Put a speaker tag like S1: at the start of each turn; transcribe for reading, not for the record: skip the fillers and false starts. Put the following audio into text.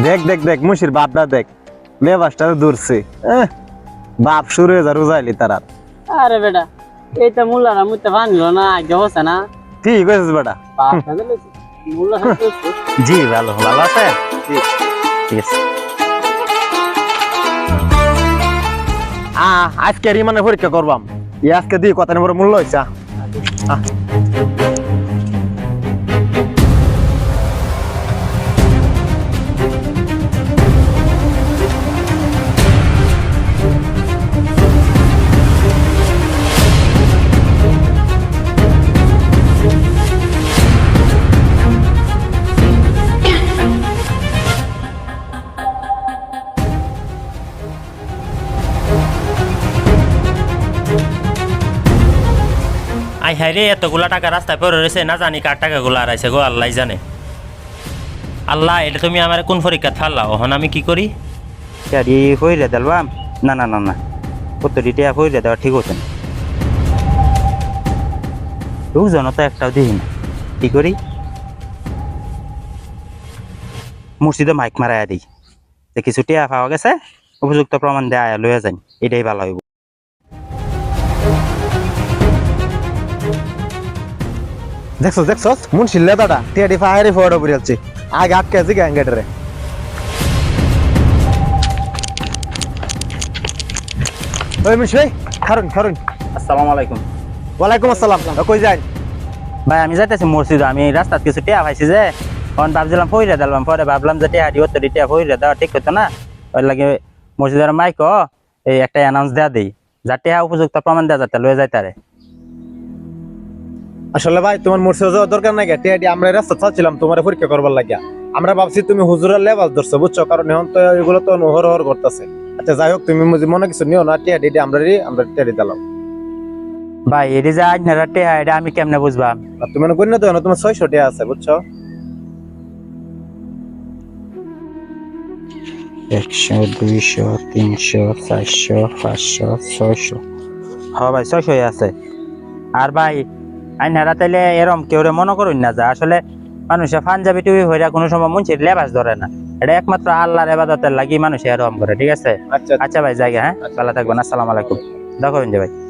S1: দেখ দেখ দেখ মুশির বাপটা দেখ লেবাসটা দূরছে বাপ শুরু হয়ে যা রোজাইলি তারা
S2: আরে বেটা এইটা মুল্লারা মুতে বানলো না আগে বসে না
S1: ঠিক কইছিস বেটা
S2: বাপটা দিলে মুল্লা করছে
S1: জি ভালো ভালো আছে ঠিক আছে আজকে রিমানের পরীক্ষা করবাম আজকে দিয়ে কত নম্বর মূল্য হয়েছে
S3: আই হাই রে এতগুলা টাকা রাস্তায় পড়ে রয়েছে না জানি কার টাকাগুলো আড়াইছে গো আল্লাহ জানে আল্লাহ এটা তুমি আমার কোন পরীক্ষা ফাল্লাও এখন আমি কি করি
S4: গাড়ি হইলে দিলাম না না না না কত ডিটিয়া হইলে দেওয়া ঠিক হতো না লোকজন তো একটাও দিই না কি করি মসজিদে মাইক মারাইয়া দিই যে কিছু টিয়া পাওয়া গেছে উপযুক্ত প্রমাণ দেয়া লইয়া যাই এটাই ভালো হইব
S1: দেখছো দেখছো মুন্সির লেদাটা টিয়াডি ফায়ারি ফোয়ার উপরে যাচ্ছে আগে আটকে আছে গ্যাঙ্গেটারে ওই মুন্সি ভাই খারুন খারুন
S4: আসসালামু আলাইকুম
S1: ওয়ালাইকুম আসসালাম কই যাই
S4: ভাই আমি যাইতেছি মসজিদ আমি রাস্তাত কিছু টিয়া পাইছি যে তখন ভাবছিলাম ফইরে দিলাম পরে ভাবলাম যে টিয়া দিও তো টিয়া ফইরে দেওয়া ঠিক হতো না ওই লাগে মসজিদের মাইক এই একটা অ্যানাউন্স দেয়া দিই যা টিয়া উপযুক্ত প্রমাণ দেওয়া যাতে লয়ে যায় তারে
S1: আসলে ভাই তোমার মরসে যাওয়ার দরকার নাই টিয়াডি আমরা রাস্তা চাচ্ছিলাম তোমার পরীক্ষা করবার লাগিয়া আমরা ভাবছি তুমি হুজুরের লেবাস ধরছো বুঝছো কারণ এখন তো এগুলো তো নহর হর করতেছে আচ্ছা যাই হোক তুমি মনে কিছু নিও না টিয়াডি আমরা টিয়াডি দিলাম
S4: ভাই এটি যে আজ না টিয়া এটা আমি কেমনে বুঝবাম
S1: আর তুমি মনে করি না তো তোমার 600 টিয়া আছে বুঝছো
S4: 100 200 300 400 500 600 হ্যাঁ ভাই 600 আছে আর ভাই আইনারা তাইলে এরম কেউ মনে করুন না যা আসলে মানুষে পাঞ্জাবি টুপি হইরা কোনো সময় মুন্সির লেবাস ধরে না এটা একমাত্র আল্লাহর ইবাদতের লাগি মানুষ এরকম করে ঠিক আছে
S1: আচ্ছা
S4: আচ্ছা ভাই জায়গা হ্যাঁ ভালো থাকবেন আসসালামু আলাইকুম দোয়া করুন যে ভাই